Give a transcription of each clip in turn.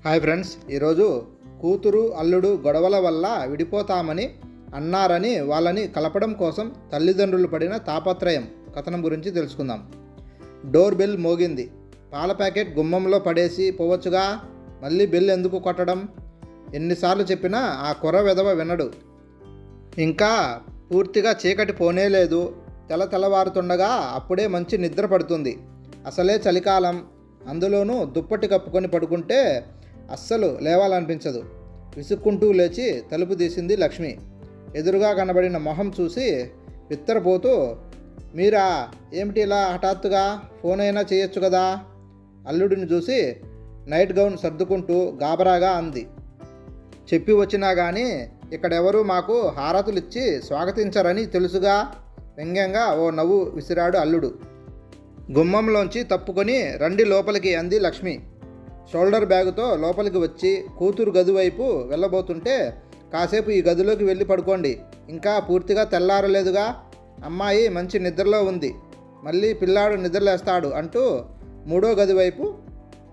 Hi friends, ఈరోజు కూతురు అల్లుడు గొడవల వల్ల విడిపోతామని అన్నారని వాళ్ళని కలపడం కోసం తల్లిదండ్రులు పడిన తాపత్రయం కథనం గురించి తెలుసుకుందాం. డోర్ బెల్ మోగింది. పాల ప్యాకెట్ గుమ్మంలో పడేసి పోవచ్చుగా, మళ్ళీ బెల్ ఎందుకు కొట్టడం? ఎన్నిసార్లు చెప్పినా ఆ కుర్ర వెధవ వినడు. ఇంకా పూర్తిగా చీకటి పోనేలేదు. తెల్లవారుతుండగా అప్పుడే మంచి నిద్ర పడుతుంది. అసలే చలికాలం, అందులోనూ దుప్పటి కప్పుకొని పడుకుంటే అస్సలు లేవాలనిపించదు. విసుక్కుంటూ లేచి తలుపు తీసింది లక్ష్మి. ఎదురుగా కనబడిన మొహం చూసి బిత్తరపోతూ, మీరా, ఏమిటి ఇలా హఠాత్తుగా? ఫోన్ అయినా చేయొచ్చు కదా. అల్లుడిని చూసి నైట్ గౌన్ సర్దుకుంటూ గాబరాగా అంది. చెప్పి వచ్చినా కానీ ఇక్కడెవరూ మాకు హారతులిచ్చి స్వాగతించరని తెలుసుగా. వ్యంగ్యంగా ఓ నవ్వు విసిరాడు అల్లుడు. గుమ్మంలోంచి తప్పుకొని రండి లోపలికి అంది లక్ష్మి. షోల్డర్ బ్యాగుతో లోపలికి వచ్చి కూతురు గది వైపు వెళ్ళబోతుంటే, కాసేపు ఈ గదిలోకి వెళ్ళి పడుకోండి, ఇంకా పూర్తిగా తెల్లారలేదుగా, అమ్మాయి మంచి నిద్రలో ఉంది, మళ్ళీ పిల్లాడు నిద్రలేస్తాడు అంటూ మూడో గది వైపు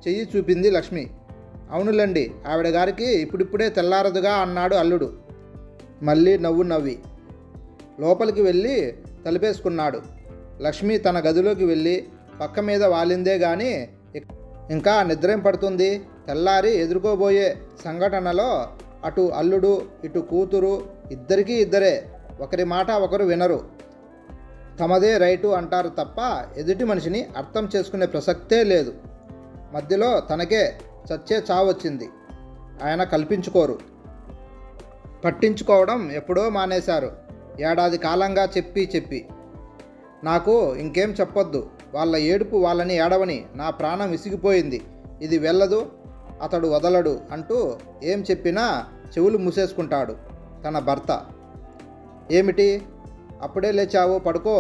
చెయ్యి చూపింది లక్ష్మి. అవునులేండి, ఆవిడ గారికి ఇప్పుడిప్పుడే తెల్లారదుగా అన్నాడు అల్లుడు మళ్ళీ నవ్వి లోపలికి వెళ్ళి తలుపేసుకున్నాడు. లక్ష్మి తన గదిలోకి వెళ్ళి పక్క మీద వాలిందే కానీ ఇంకా నిద్రేం పడుతుంది. తెల్లారి ఎదుర్కోబోయే సంఘటనలో అటు అల్లుడు ఇటు కూతురు ఇద్దరికీ ఇద్దరే, ఒకరి మాట ఒకరు వినరు. తమదే రైటు అంటారు తప్ప ఎదుటి మనిషిని అర్థం చేసుకునే ప్రసక్తే లేదు. మధ్యలో తనకే చచ్చే చావొచ్చింది. ఆయన కల్పించుకోరు. పట్టించుకోవడం ఎప్పుడో మానేశారు. ఏడాది కాలంగా చెప్పి నాకు ఇంకేం చెప్పొద్దు, వాళ్ళ ఏడుపు వాళ్ళని ఏడవని, నా ప్రాణం విసిగిపోయింది, ఇది వెళ్ళదు, అతడు వదలడు అంటూ ఏం చెప్పినా చెవులు మూసేసుకుంటాడు తన భర్త. ఏమిటి, అప్పుడే లేచావు, పడుకో,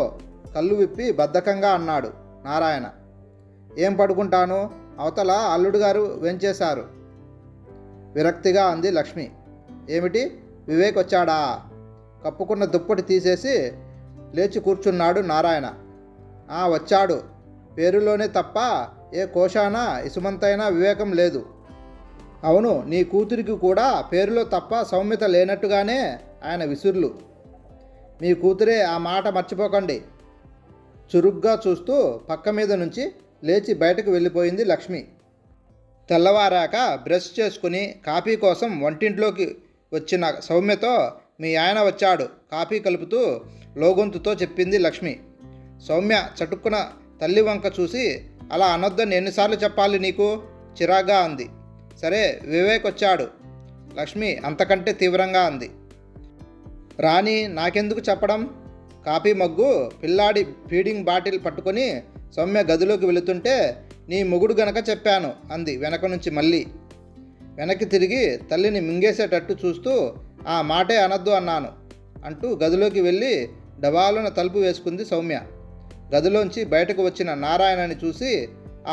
కళ్ళు విప్పి బద్ధకంగా అన్నాడు నారాయణ. ఏం పడుకుంటాను, అవతల అల్లుడు గారు వెంచేశారు విరక్తిగా అంది లక్ష్మి. ఏమిటి, వివేక్ వచ్చాడా? కప్పుకున్న దుప్పటి తీసేసి లేచి కూర్చున్నాడు నారాయణ. వచ్చాడు, పేరులోనే తప్ప ఏ కోశాన ఇసుమంతైనా వివేకం లేదు. అవును, నీ కూతురికి కూడా పేరులో తప్ప సౌమ్యత లేనట్టుగానే ఆయన విసుర్లు. మీ కూతురే, ఆ మాట మర్చిపోకండి. చురుగ్గా చూస్తూ పక్క మీద నుంచి లేచి బయటకు వెళ్ళిపోయింది లక్ష్మి. తెల్లవారాక బ్రష్ చేసుకుని కాఫీ కోసం వంటింట్లోకి వచ్చిన సౌమ్యతో, మీ ఆయన వచ్చాడు, కాఫీ కలుపుతూ లోగొంతుతో చెప్పింది లక్ష్మి. సౌమ్య చటుక్కున తల్లి వంక చూసి, అలా అనొద్దని ఎన్నిసార్లు చెప్పాలి నీకు, చిరాగ్గా అంది. సరే, వివేక్ వచ్చాడు, లక్ష్మి అంతకంటే తీవ్రంగా అంది. రాణి, నాకెందుకు చెప్పడం? కాఫీ మగ్గు, పిల్లాడి ఫీడింగ్ బాటిల్ పట్టుకొని సౌమ్య గదిలోకి వెళుతుంటే, నీ మొగుడు గనక చెప్పాను అంది వెనక నుంచి మళ్ళీ. వెనక్కి తిరిగి తల్లిని మింగేసేటట్టు చూస్తూ, ఆ మాటే అనద్దు అన్నాను అంటూ గదిలోకి వెళ్ళి డబాలున తలుపు వేసుకుంది సౌమ్య. గదిలోంచి బయటకు వచ్చిన నారాయణని చూసి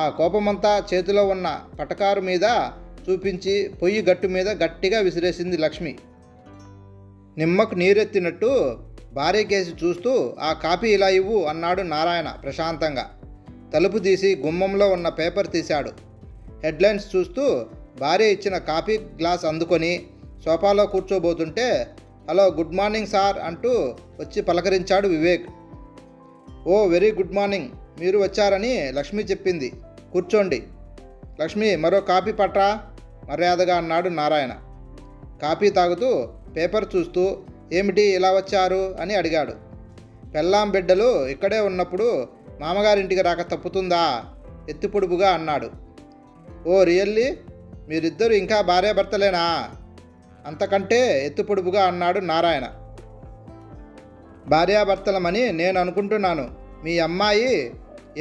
ఆ కోపమంతా చేతిలో ఉన్న పటకారు మీద చూపించి పొయ్యి గట్టు మీద గట్టిగా విసిరేసింది లక్ష్మి. నిమ్మకు నీరెత్తినట్టు భార్య కేసి చూస్తూ, ఆ కాపీ ఇలా ఇవ్వు అన్నాడు నారాయణ ప్రశాంతంగా. తలుపు తీసి గుమ్మంలో ఉన్న పేపర్ తీశాడు. హెడ్లైన్స్ చూస్తూ భార్య ఇచ్చిన కాఫీ గ్లాస్ అందుకొని సోఫాలో కూర్చోబోతుంటే, హలో, గుడ్ మార్నింగ్ సార్ అంటూ వచ్చి పలకరించాడు వివేక్. ఓ వెరీ గుడ్ మార్నింగ్, మీరు వచ్చారని లక్ష్మి చెప్పింది, కూర్చోండి. లక్ష్మి, మరో కాఫీ పట్రా మర్యాదగా అన్నాడు నారాయణ. కాఫీ తాగుతూ పేపర్ చూస్తూ, ఏమిటి ఇలా వచ్చారు అని అడిగాడు. పెళ్ళాం బిడ్డలు ఇక్కడే ఉన్నప్పుడు మామగారింటికి రాక తప్పుతుందా ఎత్తిపొడుపుగా అన్నాడు. ఓ రియల్లీ, మీరిద్దరూ ఇంకా భార్యాభర్తలేనా? అంతకంటే ఎత్తుపొడుపుగా అన్నాడు నారాయణ. భార్యాభర్తలమని నేను అనుకుంటున్నాను, మీ అమ్మాయి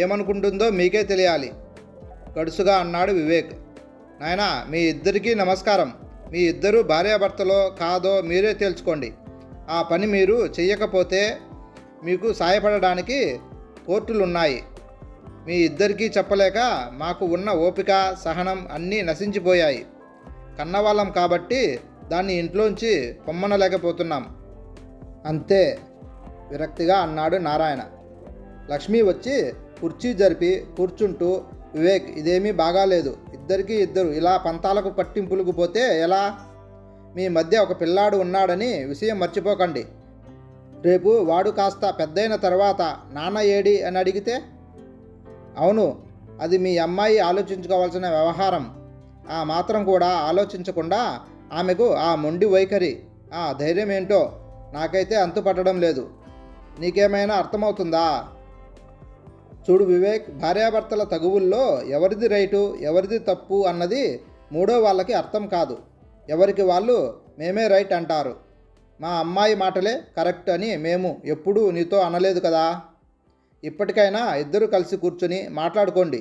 ఏమనుకుంటుందో మీకే తెలియాలి గడుసుగా అన్నాడు వివేక్. నాయనా, మీ ఇద్దరికీ నమస్కారం. మీ ఇద్దరు భార్యాభర్తలో కాదో మీరే తేల్చుకోండి. ఆ పని మీరు చెయ్యకపోతే మీకు సాయపడడానికి కోర్టులున్నాయి. మీ ఇద్దరికీ చెప్పలేక మాకు ఉన్న ఓపిక, సహనం అన్నీ నశించిపోయాయి. కన్నవాళ్ళం కాబట్టి దాన్ని ఇంట్లోంచి పొమ్మనలేకపోతున్నాం అంతే విరక్తిగా అన్నాడు నారాయణ. లక్ష్మి వచ్చి కుర్చీ జరిపి కూర్చుంటూ వివేక్, ఇదేమీ బాగాలేదు. ఇద్దరికి ఇద్దరు ఇలా పంతాలకు పట్టింపులకు పోతే ఎలా? మీ మధ్య ఒక పిల్లాడు ఉన్నాడని విషయం మర్చిపోకండి. రేపు వాడు కాస్త పెద్దయిన తర్వాత నాన్న ఏడి అని అడిగితే? అవును, అది మీ అమ్మాయి ఆలోచించుకోవాల్సిన వ్యవహారం. ఆ మాత్రం కూడా ఆలోచించకుండా ఆమెకు ఆ మొండి వైఖరి, ఆ ధైర్యం ఏంటో నాకైతే అంతుపట్టడం లేదు. నీకేమైనా అర్థమవుతుందా? చూడు వివేక్, భార్యాభర్తల తగువుల్లో ఎవరిది రైటు ఎవరిది తప్పు అన్నది మూడో వాళ్ళకి అర్థం కాదు. ఎవరికి వాళ్ళు మేమే రైట్ అంటారు. మా అమ్మాయి మాటలే కరెక్ట్ అని మేము ఎప్పుడూ నీతో అనలేదు కదా. ఇప్పటికైనా ఇద్దరు కలిసి కూర్చుని మాట్లాడుకోండి.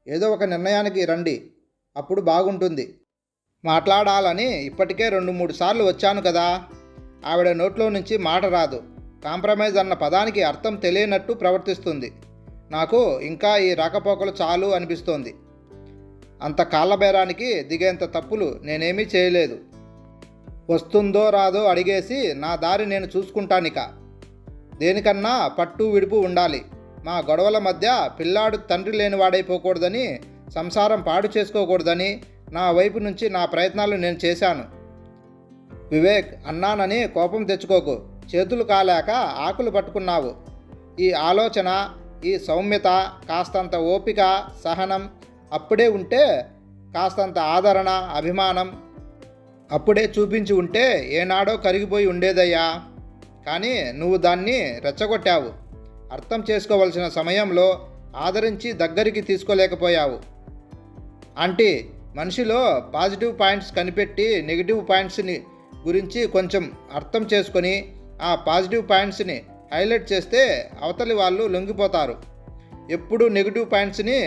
ఏదో ఒక నిర్ణయానికి రండి, అప్పుడు బాగుంటుంది. మాట్లాడాలని ఇప్పటికే 2-3 సార్లు వచ్చాను కదా. ఆవిడ నోట్లో నుంచి మాట రాదు. కాంప్రమైజ్ అన్న పదానికి అర్థం తెలియనట్టు ప్రవర్తిస్తుంది. నాకు ఇంకా ఈ రాకపోకలు చాలు అనిపిస్తోంది. అంత కాళ్ళబేరానికి దిగేంత తప్పులు నేనేమీ చేయలేదు. వస్తుందో రాదో అడిగేసి నా దారి నేను చూసుకుంటానిక. దేనికన్నా పట్టు విడుపు ఉండాలి. మా గొడవల మధ్య పిల్లాడు తండ్రి లేనివాడైపోకూడదని, సంసారం పాడు చేసుకోకూడదని నా వైపు నుంచి నా ప్రయత్నాలు నేను చేశాను. వివేక్, అన్నానని కోపం తెచ్చుకోకు. చేతులు కాలేక ఆకులు పట్టుకున్నావు. ఈ ఆలోచన, ఈ సౌమ్యత, కాస్తంత ఓపిక, సహనం అప్పుడే ఉంటే, కాస్తంత ఆదరణ, అభిమానం అప్పుడే చూపించి ఉంటే ఏనాడో కరిగిపోయి ఉండేదయ్యా. కానీ నువ్వు దాన్ని రెచ్చగొట్టావు. అర్థం చేసుకోవలసిన సమయంలో ఆదరించి దగ్గరికి తీసుకోలేకపోయావు. ఆంటీ, మనిషిలో పాజిటివ్ పాయింట్స్ కనిపెట్టి నెగిటివ్ పాయింట్స్ని గురించి కొంచెం అర్థం చేసుకొని ఆ పాజిటివ్ పాయింట్స్ని హైలైట్ చేస్తే అవతలి వాళ్ళు లొంగిపోతారు. ఎప్పుడు నెగిటివ్ పాయింట్స్ని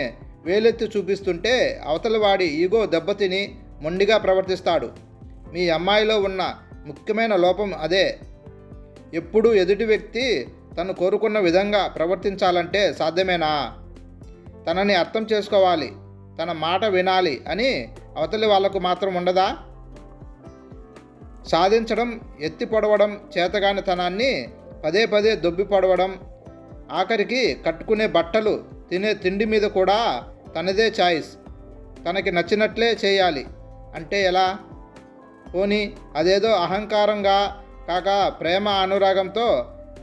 వేలెత్తి చూపిస్తుంటే అవతలి వాడి ఈగో దెబ్బతిని మొండిగా ప్రవర్తిస్తాడు. మీ అమ్మాయిలో ఉన్న ముఖ్యమైన లోపం అదే. ఎప్పుడు ఎదుటి వ్యక్తి తను కోరుకున్న విధంగా ప్రవర్తించాలంటే సాధ్యమేనా? తనని అర్థం చేసుకోవాలి, తన మాట వినాలి అని అవతలి వాళ్లకు మాత్రం ఉండదా? సాధించడం, ఎత్తి పొడవడం చేతగానితనాన్ని పదే పదే దొబ్బి పొడవడం, ఆఖరికి కట్టుకునే బట్టలు, తినే తిండి మీద కూడా తనదే చాయిస్, తనకి నచ్చినట్లే చేయాలి అంటే ఎలా? పోనీ అదేదో అహంకారంగా కాక ప్రేమ అనురాగంతో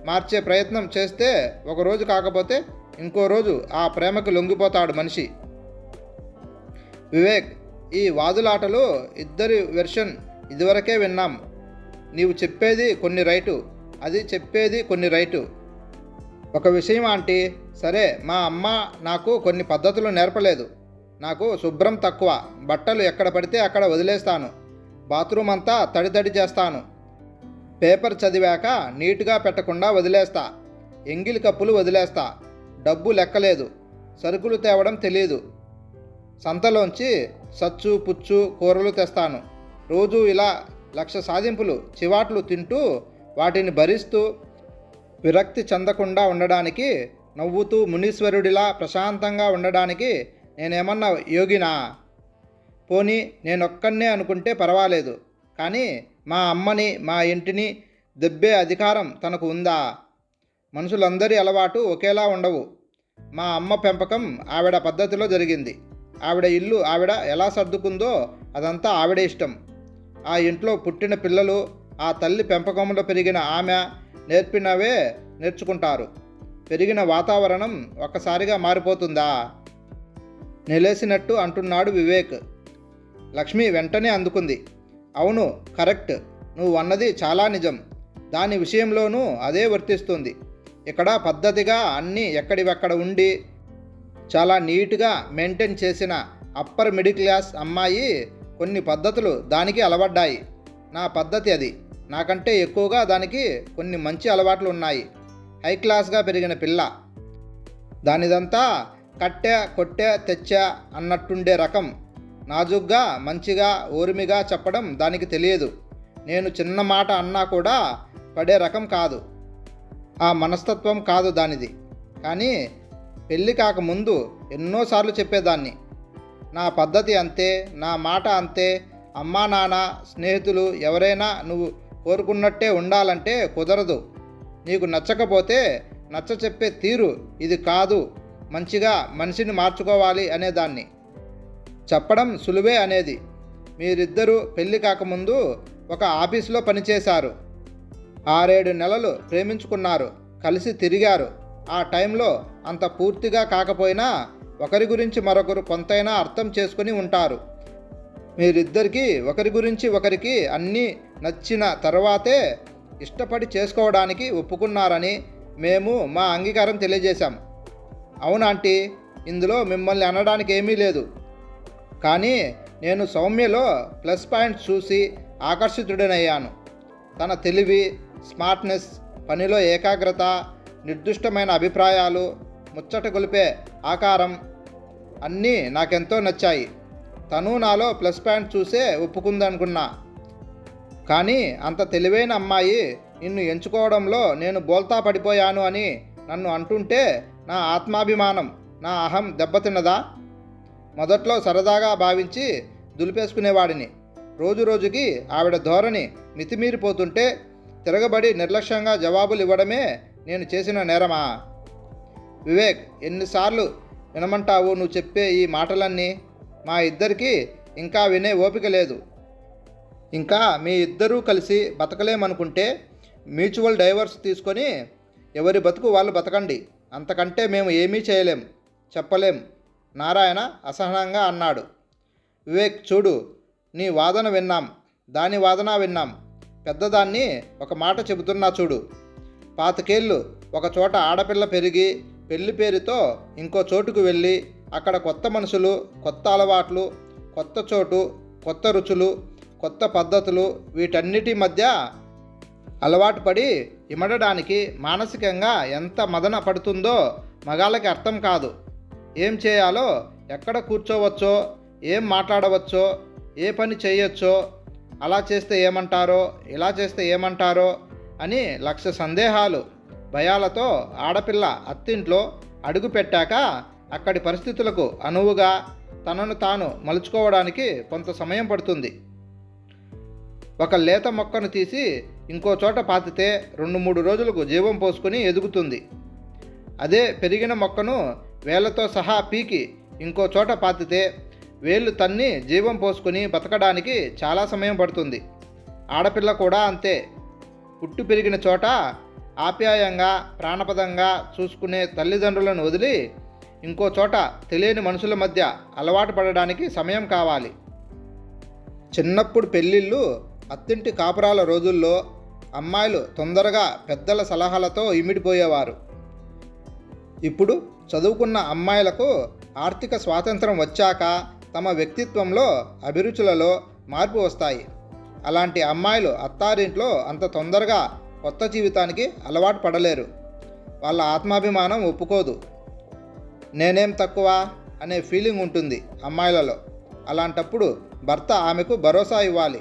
మార్చే ప్రయత్నం చేస్తే ఒకరోజు కాకపోతే ఇంకో రోజు ఆ ప్రేమకు లొంగిపోతాడు మనిషి. వివేక్, ఈ వాదులాటలు ఇద్దరి వెర్షన్ ఇదివరకే విన్నాం. నీవు చెప్పేది కొన్ని రైటు, అది చెప్పేది కొన్ని రైటు. ఒక విషయం ఆంటీ, సరే మా అమ్మ నాకు కొన్ని పద్ధతులు నేర్పలేదు. నాకు శుభ్రం తక్కువ. బట్టలు ఎక్కడ పడితే అక్కడ వదిలేస్తాను. బాత్రూమ్ అంతా తడి చేస్తాను. పేపర్ చదివాక నీట్గా పెట్టకుండా వదిలేస్తా. ఎంగిలి కప్పులు వదిలేస్తా. డబ్బు లెక్కలేదు. సరుకులు తేవడం తెలియదు. సంతలోంచి సచ్చు పుచ్చు కూరలు తెస్తాను. రోజు ఇలా 1,00,000 సాధింపులు చివాట్లు తింటూ వాటిని భరిస్తూ విరక్తి చెందకుండా ఉండడానికి, నవ్వుతూ మునీశ్వరుడిలా ప్రశాంతంగా ఉండడానికి నేనేమన్నా యోగినా? పోనీ నేనొక్కనే అనుకుంటే పర్వాలేదు, కానీ మా అమ్మని, మా ఇంటిని దెబ్బే అధికారం తనకు ఉందా? మనుషులందరి అలవాటు ఒకేలా ఉండవు. మా అమ్మ పెంపకం ఆవిడ పద్ధతిలో జరిగింది. ఆవిడ ఇల్లు ఆవిడ ఎలా సర్దుకుందో అదంతా ఆవిడ ఇష్టం. ఆ ఇంట్లో పుట్టిన పిల్లలు ఆ తల్లి పెంపకంలో పెరిగిన ఆమె నేర్పినవే నేర్చుకుంటారు. పెరిగిన వాతావరణం ఒక్కసారిగా మారిపోతుందా? నిలేసినట్టు అంటున్నాడు వివేక్. లక్ష్మి వెంటనే అందుకుంది. అవును, కరెక్ట్. నువ్వు అన్నది చాలా నిజం. దాని విషయంలోనూ అదే వర్తిస్తుంది. ఇక్కడ పద్ధతిగా అన్నీ ఎక్కడివక్కడ ఉండి చాలా నీట్గా మెయింటైన్ చేసిన అప్పర్ మిడిల్ క్లాస్ అమ్మాయి కొన్ని పద్ధతులు దానికి అలవడ్డాయి. నా పద్ధతి అది. నాకంటే ఎక్కువగా దానికి కొన్ని మంచి అలవాట్లు ఉన్నాయి. హై క్లాస్గా పెరిగిన పిల్ల. దానిదంతా కట్టె కొట్టె తెచ్చా అన్నట్టుండే రకం. నాజుగ్గా మంచిగా ఓర్మిగా చెప్పడం దానికి తెలియదు. నేను చిన్న మాట అన్నా కూడా పడే రకం కాదు. ఆ మనస్తత్వం కాదు దానిది. కానీ పెళ్ళి కాకముందు ఎన్నోసార్లు చెప్పేదాన్ని. నా పద్ధతి అంతే, నా మాట అంతే. అమ్మా నాన్న స్నేహితులు ఎవరైనా నువ్వు కోరుకున్నట్టే ఉండాలంటే కుదరదు. నీకు నచ్చకపోతే నచ్చ చెప్పే తీరు ఇది కాదు. మంచిగా మనిషిని మార్చుకోవాలి అనేదాన్ని. చెప్పడం సులువే అనేది. మీరిద్దరూ పెళ్లి కాకముందు ఒక ఆఫీసులో పనిచేశారు. 6-7 నెలలు ప్రేమించుకున్నారు, కలిసి తిరిగారు. ఆ టైంలో అంత పూర్తిగా కాకపోయినా ఒకరి గురించి మరొకరు కొంతైనా అర్థం చేసుకుని ఉంటారు. మీరిద్దరికీ ఒకరి గురించి ఒకరికి అన్నీ నచ్చిన తర్వాతే ఇష్టపడి చేసుకోవడానికి ఒప్పుకున్నారని మేము మా అంగీకారం తెలియజేశాం. అవునా ఆంటీ, ఇందులో మిమ్మల్ని అనడానికి ఏమీ లేదు. కానీ నేను సౌమ్యలో ప్లస్ పాయింట్స్ చూసి ఆకర్షితుడనయ్యాను. తన తెలివి, స్మార్ట్నెస్, పనిలో ఏకాగ్రత, నిర్దిష్టమైన అభిప్రాయాలు, ముచ్చట గొలిపే ఆకారం అన్నీ నాకెంతో నచ్చాయి. తను నాలో ప్లస్ పాయింట్ చూసే ఒప్పుకుందనుకున్నా. కానీ అంత తెలివైన అమ్మాయి నిన్ను ఎంచుకోవడంలో నేను బోల్తా పడిపోయాను అని నన్ను అంటుంటే నా ఆత్మాభిమానం, నా అహం దెబ్బతిన్నదా? మొదట్లో సరదాగా భావించి దులిపేసుకునేవాడిని. రోజు రోజుకి ఆవిడ ధోరణి మితిమీరిపోతుంటే తిరగబడి నిర్లక్ష్యంగా జవాబులు ఇవ్వడమే నేను చేసిన నేరమా? వివేక్, ఎన్నిసార్లు వినమంటావు నువ్వు చెప్పే ఈ మాటలన్నీ? మా ఇద్దరికీ ఇంకా వినే ఓపిక లేదు. ఇంకా మీ ఇద్దరూ కలిసి బతకలేమనుకుంటే మ్యూచువల్ డైవర్స్ తీసుకొని ఎవరి బతుకు వాళ్ళు బతకండి. అంతకంటే మేము ఏమీ చేయలేం, చెప్పలేం, నారాయణ అసహనంగా అన్నాడు. వివేక్, చూడు, నీ వాదన విన్నాం, దాని వాదన విన్నాం. పెద్దదాన్ని ఒక మాట చెబుతున్నా చూడు. 25 ఏళ్ళు ఒక చోట ఆడపిల్ల పెరిగి పెళ్లి పేరుతో ఇంకో చోటుకు వెళ్ళి అక్కడ కొత్త మనుషులు, కొత్త అలవాట్లు, కొత్త చోటు, కొత్త రుచులు, కొత్త పద్ధతులు, వీటన్నిటి మధ్య అలవాటు పడి ఇమడడానికి మానసికంగా ఎంత మదన పడుతుందో మగాళ్ళకి అర్థం కాదు. ఏం చేయాలో, ఎక్కడ కూర్చోవచ్చో, ఏం మాట్లాడవచ్చో, ఏ పని చేయొచ్చో, అలా చేస్తే ఏమంటారో, ఇలా చేస్తే ఏమంటారో అని 1,00,000 సందేహాలు, భయాలతో ఆడపిల్ల అత్తింట్లో అడుగు పెట్టాక అక్కడి పరిస్థితులకు అనువుగా తనను తాను మలుచుకోవడానికి కొంత సమయం పడుతుంది. ఒక లేత మొక్కను తీసి ఇంకో చోట పాతితే 2-3 రోజులకు జీవం పోసుకుని ఎదుగుతుంది. అదే పెరిగిన మొక్కను వేళ్లతో సహా పీకి ఇంకో చోట పాతితే వేళ్ళు తన్ని జీవం పోసుకుని బతకడానికి చాలా సమయం పడుతుంది. ఆడపిల్ల కూడా అంతే. పుట్టి పెరిగిన చోట ఆప్యాయంగా, ప్రాణపదంగా చూసుకునే తల్లిదండ్రులను వదిలి ఇంకో చోట తెలియని మనుషుల మధ్య అలవాటు పడడానికి సమయం కావాలి. చిన్నప్పుడు పెళ్ళిళ్ళు, అత్తింటి కాపురాల రోజుల్లో అమ్మాయిలు తొందరగా పెద్దల సలహాలతో ఇమిడిపోయేవారు. ఇప్పుడు చదువుకున్న అమ్మాయిలకు ఆర్థిక స్వాతంత్రం వచ్చాక తమ వ్యక్తిత్వంలో, అభిరుచులలో మార్పు వస్తాయి. అలాంటి అమ్మాయిలు అత్తారింట్లో అంత తొందరగా కొత్త జీవితానికి అలవాటు పడలేరు. వాళ్ళ ఆత్మాభిమానం ఒప్పుకోదు. నేనేం తక్కువ అనే ఫీలింగ్ ఉంటుంది అమ్మాయిలలో. అలాంటప్పుడు భర్త ఆమెకు భరోసా ఇవ్వాలి.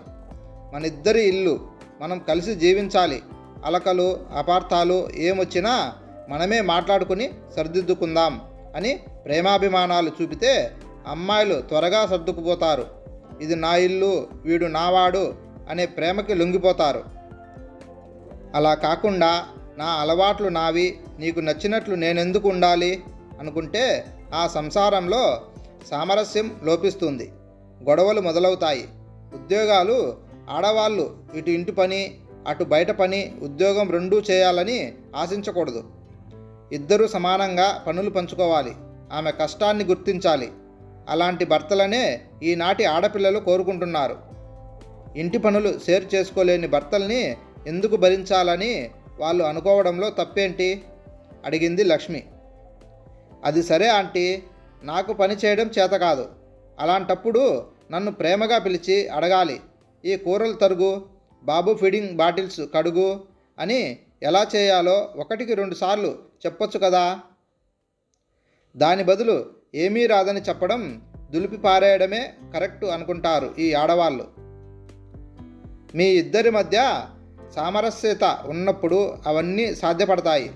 మనిద్దరి ఇల్లు, మనం కలిసి జీవించాలి. అలకలు, అపార్థాలు ఏమొచ్చినా మనమే మాట్లాడుకుని సరిదిద్దుకుందాం అని ప్రేమాభిమానాలు చూపితే అమ్మాయిలు త్వరగా సర్దుకుపోతారు. ఇది నా ఇల్లు, వీడు నావాడు అనే ప్రేమకి లొంగిపోతారు. అలా కాకుండా నా అలవాట్లు నావి, నీకు నచ్చినట్లు నేనెందుకు ఉండాలి అనుకుంటే ఆ సంసారంలో సామరస్యం లోపిస్తుంది. గొడవలు మొదలవుతాయి. ఉద్యోగాలు, ఆడవాళ్ళు ఇటు ఇంటి పని, అటు బయట పని, ఉద్యోగం రెండూ చేయాలని ఆశించకూడదు. ఇద్దరూ సమానంగా పనులు పంచుకోవాలి. ఆమె కష్టాన్ని గుర్తించాలి. అలాంటి భర్తలనే ఈనాటి ఆడపిల్లలు కోరుకుంటున్నారు. ఇంటి పనులు షేర్ చేసుకోలేని భర్తల్ని ఎందుకు భరించాలని వాళ్ళు అనుకోవడంలో తప్పేంటి అడిగింది లక్ష్మి. అది సరే ఆంటీ, నాకు పని చేయడం చేత కాదు. అలాంటప్పుడు నన్ను ప్రేమగా పిలిచి అడగాలి, ఈ కూరలు తరుగు, బాబు ఫీడింగ్ బాటిల్స్ కడుగు అని ఎలా చేయాలో 1-2 సార్లు చెప్పొచ్చు కదా. దాని బదులు ఏమీ రాదని చెప్పడం, దులిపి పారేయడమే కరెక్ట్ అనుకుంటారు ఈ ఆడవాళ్ళు. మీ ఇద్దరి మధ్య సామరస్యత ఉన్నప్పుడు అవన్నీ సాధ్యపడతాయి.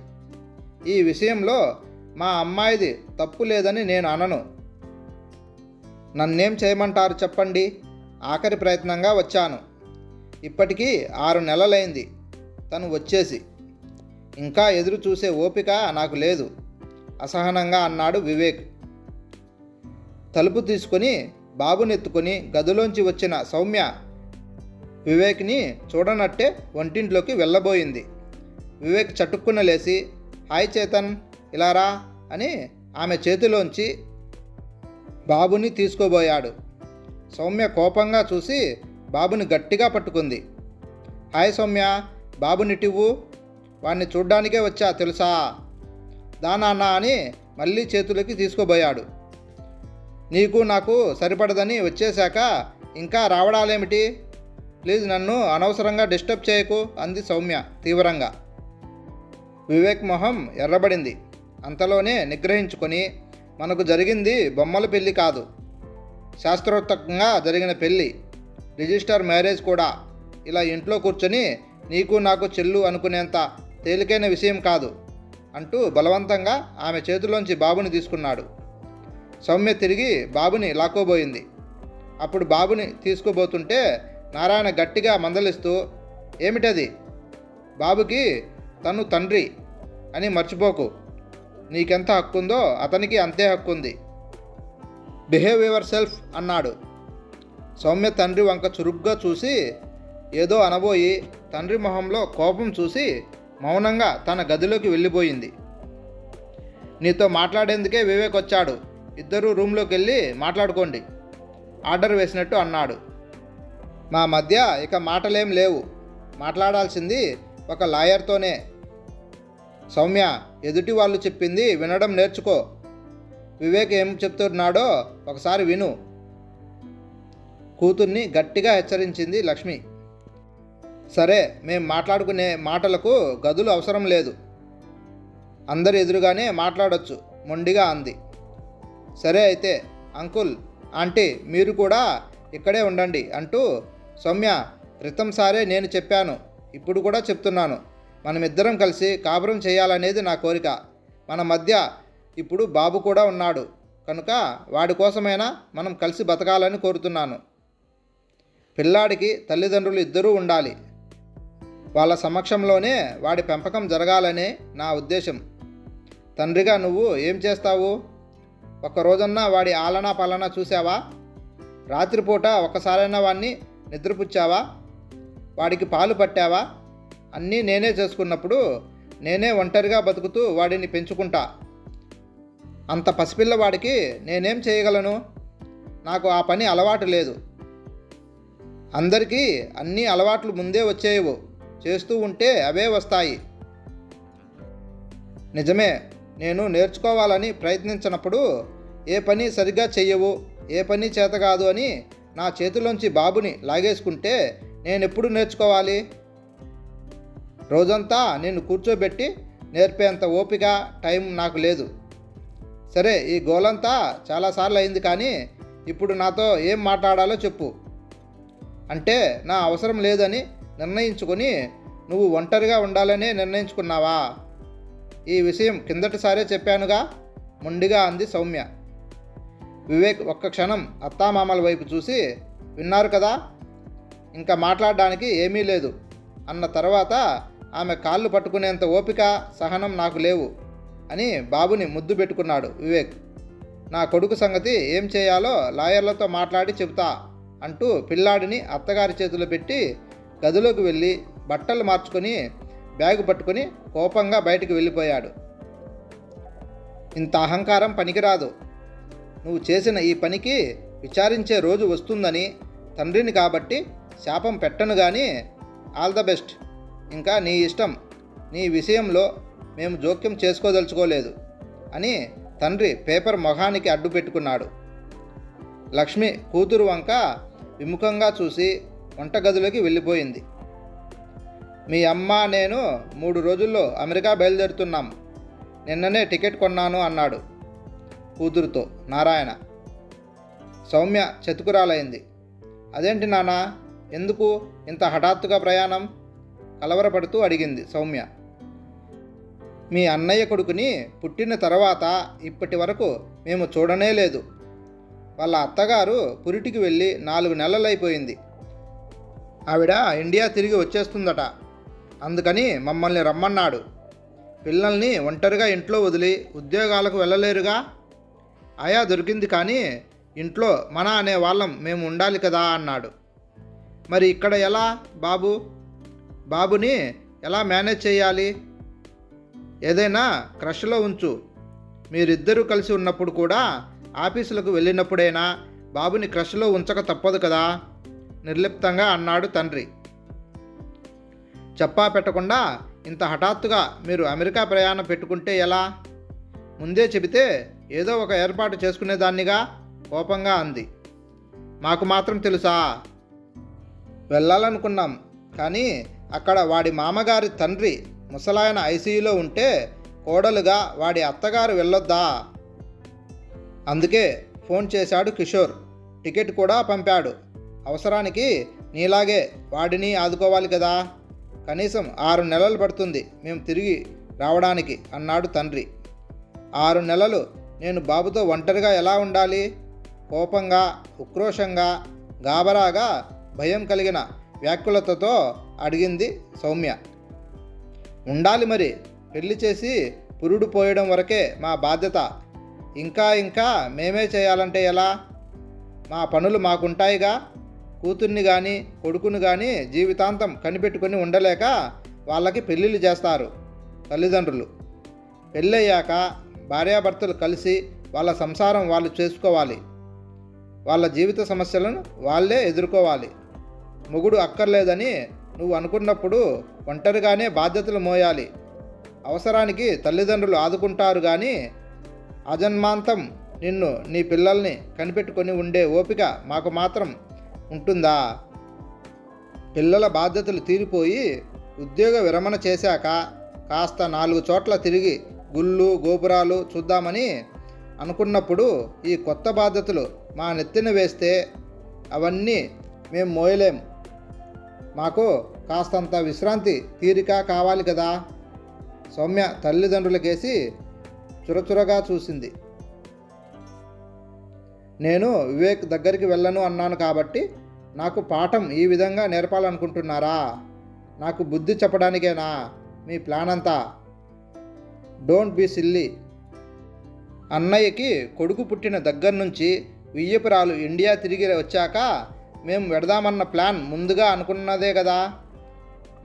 ఈ విషయంలో మా అమ్మాయిది తప్పు లేదని నేను అనను. నన్నేం చేయమంటారు చెప్పండి? ఆఖరి ప్రయత్నంగా వచ్చాను. ఇప్పటికీ 6 నెలలైంది తను వచ్చేసి. ఇంకా ఎదురు చూసే ఓపిక నాకు లేదు. అసహనంగా అన్నాడు వివేక్. తలుపు తీసుకొని బాబునెత్తుకొని గదిలోంచి వచ్చిన సౌమ్య వివేక్ని చూడనట్టే వంటింట్లోకి వెళ్ళబోయింది. వివేక్ చటుక్కున లేచి, హాయ్ చేతన్, ఇలా రా అని ఆమె చేతిలోంచి బాబుని తీసుకోబోయాడు. సౌమ్య కోపంగా చూసి బాబుని గట్టిగా పట్టుకుంది. హాయ్ సౌమ్య, బాబునిటివ్వు, వాడిని చూడ్డానికే వచ్చా తెలుసా, దానాన్న అని మళ్ళీ చేతులకి తీసుకోబోయాడు. నీకు నాకు సరిపడదని వచ్చేశాక ఇంకా రావడాలేమిటి, ప్లీజ్ నన్ను అనవసరంగా డిస్టర్బ్ చేయకు అంది సౌమ్య తీవ్రంగా. వివేక్ మొహం ఎర్రబడింది. అంతలోనే నిగ్రహించుకొని, మనకు జరిగింది బొమ్మల పెళ్ళి కాదు, శాస్త్రోక్తంగా జరిగిన పెళ్ళి, రిజిస్టర్ మ్యారేజ్ కూడా. ఇలా ఇంట్లో కూర్చొని నీకు నాకు చెల్లు అనుకునేంత తేలికైన విషయం కాదు అంటూ బలవంతంగా ఆమె చేతిలోంచి బాబుని తీసుకున్నాడు. సౌమ్య తిరిగి బాబుని లాక్కోబోయింది. అప్పుడు బాబుని తీసుకుపోతుంటే నారాయణ గట్టిగా మందలిస్తూ, ఏమిటది, బాబుకి తను తండ్రి అని మర్చిపోకు, నీకెంత హక్కుందో అతనికి అంతే హక్కుంది, బిహేవ్ యువర్ సెల్ఫ్ అన్నాడు. సౌమ్య తండ్రి వంక చురుగ్గా చూసి ఏదో అనబోయి తండ్రి మొహంలో కోపం చూసి మౌనంగా తన గదిలోకి వెళ్ళిపోయింది. నీతో మాట్లాడేందుకే వివేక్ వచ్చాడు, ఇద్దరూ రూమ్లోకి వెళ్ళి మాట్లాడుకోండి ఆర్డర్ వేసినట్టు అన్నాడు. మా మధ్య ఇక మాటలేం లేవు, మాట్లాడాల్సింది ఒక లాయర్తోనే. సౌమ్య, ఎదుటి వాళ్ళు చెప్పింది వినడం నేర్చుకో, వివేక్ ఏం చెప్తున్నాడో ఒకసారి విను, కూతుర్ని గట్టిగా హెచ్చరించింది లక్ష్మి. సరే, మేం మాట్లాడుకునే మాటలకు గదులు అవసరం లేదు, అందరి ఎదురుగానే మాట్లాడొచ్చు మొండిగా అంది. సరే అయితే అంకుల్, ఆంటీ మీరు కూడా ఇక్కడే ఉండండి అంటూ, సౌమ్య, క్రితంసారే నేను చెప్పాను, ఇప్పుడు కూడా చెప్తున్నాను, మనమిద్దరం కలిసి కాపురం చేయాలనేది నా కోరిక. మన మధ్య ఇప్పుడు బాబు కూడా ఉన్నాడు కనుక వాడి కోసమైనా మనం కలిసి బతకాలని కోరుతున్నాను. పిల్లాడికి తల్లిదండ్రులు ఇద్దరూ ఉండాలి, వాళ్ళ సమక్షంలోనే వాడి పెంపకం జరగాలనే నా ఉద్దేశం. తండ్రిగా నువ్వు ఏం చేస్తావు, ఒక్కరోజన్నా వాడి ఆలనా పాలనా చూసావా, రాత్రిపూట ఒక్కసారైనా వాడిని నిద్రపుచ్చావా, వాడికి పాలు పట్టావా, అన్నీ నేనే చేసుకున్నప్పుడు నేనే ఒంటరిగా బతుకుతూ వాడిని పెంచుకుంటా. అంత పసిపిల్లవాడికి నేనేం చేయగలను, నాకు ఆ పని అలవాటు లేదు. అందరికీ అన్ని అలవాట్లు ముందే వచ్చేయవు, చేస్తూ ఉంటే అవే వస్తాయి. నిజమే, నేను నేర్చుకోవాలని ప్రయత్నించినప్పుడు ఏ పని సరిగ్గా చెయ్యవు, ఏ పని చేత కాదు అని నా చేతిలోంచి బాబుని లాగేసుకుంటే నేనెప్పుడు నేర్చుకోవాలి? రోజంతా నేను కూర్చోబెట్టి నేర్పేంత ఓపిక, టైం నాకు లేదు. సరే, ఈ గోలంతా చాలాసార్లు అయింది, కానీ ఇప్పుడు నాతో ఏం మాట్లాడాలో చెప్పు. అంటే నా అవసరం లేదని నిర్ణయించుకొని నువ్వు ఒంటరిగా ఉండాలనే నిర్ణయించుకున్నావా? ఈ విషయం కిందటిసారే చెప్పానుగా, మొండిగా అంది సౌమ్య. వివేక్ ఒక్క క్షణం అత్తామామల వైపు చూసి, విన్నారు కదా, ఇంకా మాట్లాడడానికి ఏమీ లేదు అన్న తర్వాత ఆమె కాళ్ళు పట్టుకునేంత ఓపిక, సహనం నాకు లేవు అని బాబుని ముద్దు పెట్టుకున్నాడు వివేక్. నా కొడుకు సంగతి ఏం చేయాలో లాయర్లతో మాట్లాడి చెబుతా అంటూ పిల్లాడిని అత్తగారి చేతిలో పెట్టి గదిలోకి వెళ్ళి బట్టలు మార్చుకొని బ్యాగు పట్టుకొని కోపంగా బయటికి వెళ్ళిపోయాడు. ఇంత అహంకారం పనికిరాదు, నువ్వు చేసిన ఈ పనికి విచారించే రోజు వస్తుందని తండ్రిని కాబట్టి శాపం పెట్టను, కానీ ఆల్ ద బెస్ట్, ఇంకా నీ ఇష్టం, నీ విషయంలో మేము జోక్యం చేసుకోదలుచుకోలేదు అని తండ్రి పేపర్ మొహానికి అడ్డు పెట్టుకున్నాడు. లక్ష్మి కూతురు వంక విముఖంగా చూసి వంటగదిలోకి వెళ్ళిపోయింది. మీ అమ్మ నేను 3 రోజుల్లో అమెరికా బయలుదేరుతున్నాం, నిన్ననే టికెట్ కొన్నాను అన్నాడు కూతురుతో నారాయణ. సౌమ్య చతుకురాలైంది. అదేంటి నాన్న, ఎందుకు ఇంత హఠాత్తుగా ప్రయాణం, కలవరపడుతూ అడిగింది సౌమ్య. మీ అన్నయ్య కొడుకుని పుట్టిన తర్వాత ఇప్పటి వరకు మేము చూడనే లేదు. వాళ్ళ అత్తగారు పురిటికి వెళ్ళి 4 నెలలైపోయింది. ఆవిడ ఇండియా తిరిగి వచ్చేస్తుందట, అందుకని మమ్మల్ని రమ్మన్నాడు. పిల్లల్ని ఒంటరిగా ఇంట్లో వదిలి ఉద్యోగాలకు వెళ్ళలేరుగా. ఆయా దొరికింది, కానీ ఇంట్లో మన అనే వాళ్ళం మేము ఉండాలి కదా అన్నాడు. మరి ఇక్కడ ఎలా బాబుని ఎలా మేనేజ్ చేయాలి? ఏదైనా క్రష్లో ఉంచు. మీరిద్దరూ కలిసి ఉన్నప్పుడు కూడా ఆఫీసులకు వెళ్ళినప్పుడైనా బాబుని క్రష్లో ఉంచక తప్పదు కదా, నిర్లిప్తంగా అన్నాడు తండ్రి. చెప్పా పెట్టకుండా ఇంత హఠాత్తుగా మీరు అమెరికా ప్రయాణం పెట్టుకుంటే ఎలా? ముందే చెబితే ఏదో ఒక ఏర్పాటు చేసుకునేదాన్నిగా, కోపంగా అంది. మాకు మాత్రం తెలుసా? వెళ్ళాలనుకున్నాం, కానీ అక్కడ వాడి మామగారి తండ్రి ముసలాయన ఐసీయూలో ఉంటే కోడలుగా వాడి అత్తగారు వెళ్ళొద్దా? అందుకే ఫోన్ చేశాడు కిషోర్. టికెట్ కూడా పంపాడు. అవసరానికి నీలాగే వాడిని ఆదుకోవాలి కదా. కనీసం 6 నెలలు పడుతుంది మేము తిరిగి రావడానికి అన్నాడు తండ్రి. 6 నెలలు నేను బాబుతో ఒంటరిగా ఎలా ఉండాలి? కోపంగా, ఉక్రోషంగా, గాబరాగా, భయం కలిగిన వ్యాకులతతో అడిగింది సౌమ్య. ఉండాలి మరి. పెళ్లి చేసి పురుడు పోయడం వరకే మా బాధ్యత. ఇంకా మేమే చేయాలంటే ఎలా? మా పనులు మాకుంటాయిగా. కూతుర్ని కానీ కొడుకుని కానీ జీవితాంతం కనిపెట్టుకుని ఉండలేక వాళ్ళకి పెళ్ళిళ్ళు చేస్తారు తల్లిదండ్రులు. పెళ్ళయ్యాక భార్యాభర్తలు కలిసి వాళ్ళ సంసారం వాళ్ళు చేసుకోవాలి. వాళ్ళ జీవిత సమస్యలను వాళ్ళే ఎదుర్కోవాలి. మొగుడు అక్కర్లేదని నువ్వు అనుకున్నప్పుడు ఒంటరిగానే బాధ్యతలు మోయాలి. అవసరానికి తల్లిదండ్రులు ఆదుకుంటారు, కానీ అజన్మాంతం నిన్ను నీ పిల్లల్ని కనిపెట్టుకొని ఉండే ఓపిక మాకు మాత్రం ఉంటుందా? పిల్లల బాధ్యతలు తీరిపోయి ఉద్యోగ విరమణ చేశాక కాస్త 4 చోట్ల తిరిగి గుళ్ళు గోపురాలు చూద్దామని అనుకున్నప్పుడు ఈ కొత్త బాధ్యతలు మా నెత్తిన వేస్తే అవన్నీ మేము మోయలేం. మాకు కాస్తంత విశ్రాంతి, తీరిక కావాలి కదా. సౌమ్య తల్లిదండ్రులకేసి చురచురగా చూసింది. నేను వివేక్ దగ్గరికి వెళ్ళను అన్నాను కాబట్టి నాకు పాఠం ఈ విధంగా నేర్పాలనుకుంటున్నారా? నాకు బుద్ధి చెప్పడానికేనా మీ ప్లాన్ అంతా? Don't be silly. అన్నయ్యకి కొడుకు పుట్టిన దగ్గర నుంచి వియ్యపురాలు ఇండియా తిరిగి వచ్చాక మేము వెడదామన్న ప్లాన్ ముందుగా అనుకున్నదే కదా.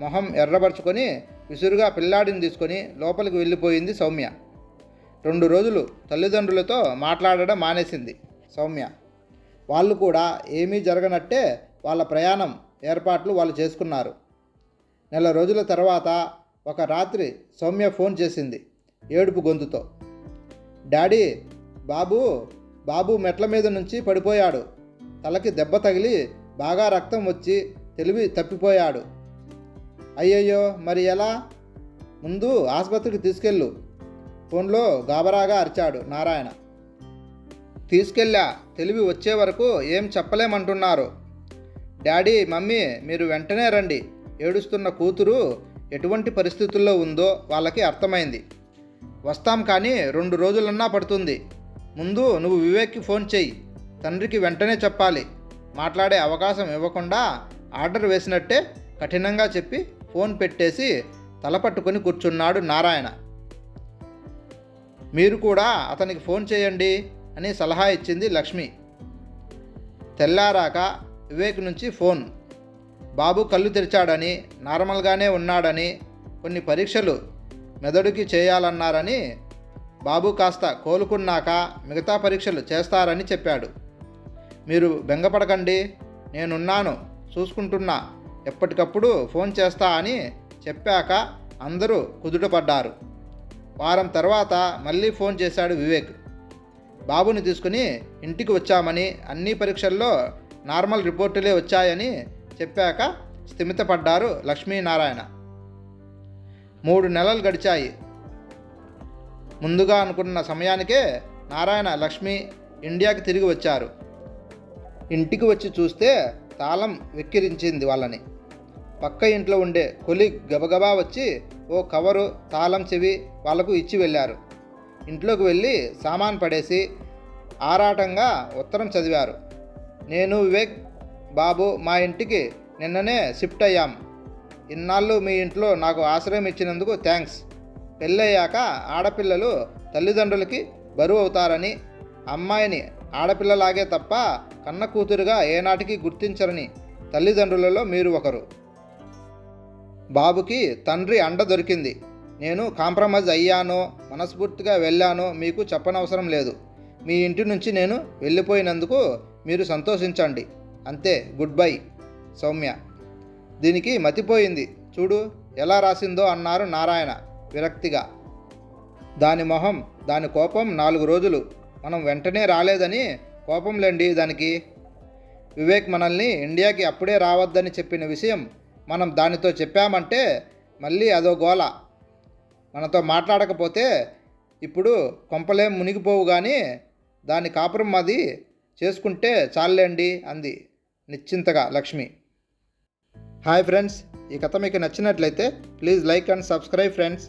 మొహం ఎర్రబరుచుకొని విసురుగా పిల్లాడిని తీసుకొని లోపలికి వెళ్ళిపోయింది సౌమ్య. 2 రోజులు తల్లిదండ్రులతో మాట్లాడడం మానేసింది సౌమ్య. వాళ్ళు కూడా ఏమీ జరగనట్టే వాళ్ళ ప్రయాణం ఏర్పాట్లు వాళ్ళు చేసుకున్నారు. నెల రోజుల తర్వాత ఒక రాత్రి సౌమ్య ఫోన్ చేసింది ఏడుపు గొంతుతో. డాడీ, బాబు మెట్ల మీద నుంచి పడిపోయాడు. తలకి దెబ్బ తగిలి బాగా రక్తం వచ్చి తెలివి తప్పిపోయాడు. అయ్యయ్యో, మరి ఎలా? ముందు ఆసుపత్రికి తీసుకెళ్ళు. ఫోన్లో గాబరాగా అరిచాడు నారాయణ. తీసుకెళ్ళా, తెలివి వచ్చే వరకు ఏం చెప్పలేమంటున్నారు. డాడీ, మమ్మీ, మీరు వెంటనే రండి. ఏడుస్తున్న కూతురు ఎటువంటి పరిస్థితుల్లో ఉందో వాళ్ళకి అర్థమైంది. వస్తాం, కానీ 2 రోజులన్నా పడుతుంది. ముందు నువ్వు వివేక్కి ఫోన్ చెయ్యి. తండ్రికి వెంటనే చెప్పాలి. మాట్లాడే అవకాశం ఇవ్వకుండా ఆర్డర్ వేసినట్టే కఠినంగా చెప్పి ఫోన్ పెట్టేసి తల పట్టుకొని కూర్చున్నాడు నారాయణ. మీరు కూడా అతనికి ఫోన్ చేయండి అని సలహా ఇచ్చింది లక్ష్మి. తెల్లారాక వివేక్ నుంచి ఫోన్. బాబు కళ్ళు తెరిచాడని, నార్మల్గానే ఉన్నాడని, కొన్ని పరీక్షలు మెదడుకి చేయాలన్నారని, బాబు కాస్త కోలుకున్నాక మిగతా పరీక్షలు చేస్తారని చెప్పాడు. మీరు బెంగపడకండి, నేనున్నాను, చూసుకుంటున్నా, ఎప్పటికప్పుడు ఫోన్ చేస్తా అని చెప్పాక అందరూ కుదుటపడ్డారు. వారం తర్వాత మళ్ళీ ఫోన్ చేశాడు వివేక్. బాబుని తీసుకుని ఇంటికి వచ్చామని, అన్ని పరీక్షల్లో నార్మల్ రిపోర్టులే వచ్చాయని చెప్పాక స్థిమితపడ్డారు లక్ష్మీనారాయణ. 3 నెలలు గడిచాయి. ముందుగా అనుకున్న సమయానికే నారాయణ, లక్ష్మి ఇండియాకి తిరిగి వచ్చారు. ఇంటికి వచ్చి చూస్తే తాళం వెక్కిరించింది వాళ్ళని. పక్క ఇంట్లో ఉండే కొలీగ్ గబగబా వచ్చి ఓ కవరు, తాళం చెవి వాళ్లకు ఇచ్చి వెళ్ళారు. ఇంట్లోకి వెళ్ళి సామాన్ పడేసి ఆరాటంగా ఉత్తరం చదివారు. నేను, వివేక్, బాబు మా ఇంటికి నిన్ననే షిఫ్ట్ అయ్యాం. ఇన్నాళ్ళు మీ ఇంట్లో నాకు ఆశ్రయం ఇచ్చినందుకు థ్యాంక్స్. పెళ్ళయ్యాక ఆడపిల్లలు తల్లిదండ్రులకి బరువు అవుతారని, అమ్మాయిని ఆడపిల్లలాగే తప్ప కన్న కూతురుగా ఏనాటికి గుర్తించరని తల్లిదండ్రులలో మీరు ఒకరు. బాబుకి తండ్రి అండ దొరికింది. నేను కాంప్రమైజ్ అయ్యానో మనస్ఫూర్తిగా వెళ్ళానో మీకు చెప్పనవసరం లేదు. మీ ఇంటి నుంచి నేను వెళ్ళిపోయినందుకు మీరు సంతోషించండి. అంతే, గుడ్ బై. సౌమ్య. దీనికి మతిపోయింది చూడు ఎలా రాసిందో అన్నారు నారాయణ విరక్తిగా. దాని మొహం, దాని కోపం 4 రోజులు. మనం వెంటనే రాలేదని కోపంలేండి దానికి. వివేక్ మనల్ని ఇండియాకి అప్పుడే రావద్దని చెప్పిన విషయం మనం దానితో చెప్పామంటే మళ్ళీ అదో గోల. మనతో మాట్లాడకపోతే ఇప్పుడు కొంపలేం మునిగిపోవు, కానీ దాని కాపురం అది చేసుకుంటే చాలండి అంది నిశ్చింతగా లక్ష్మి. హాయ్ ఫ్రెండ్స్, ఈ కథ మీకు నచ్చినట్లయితే please like and subscribe friends.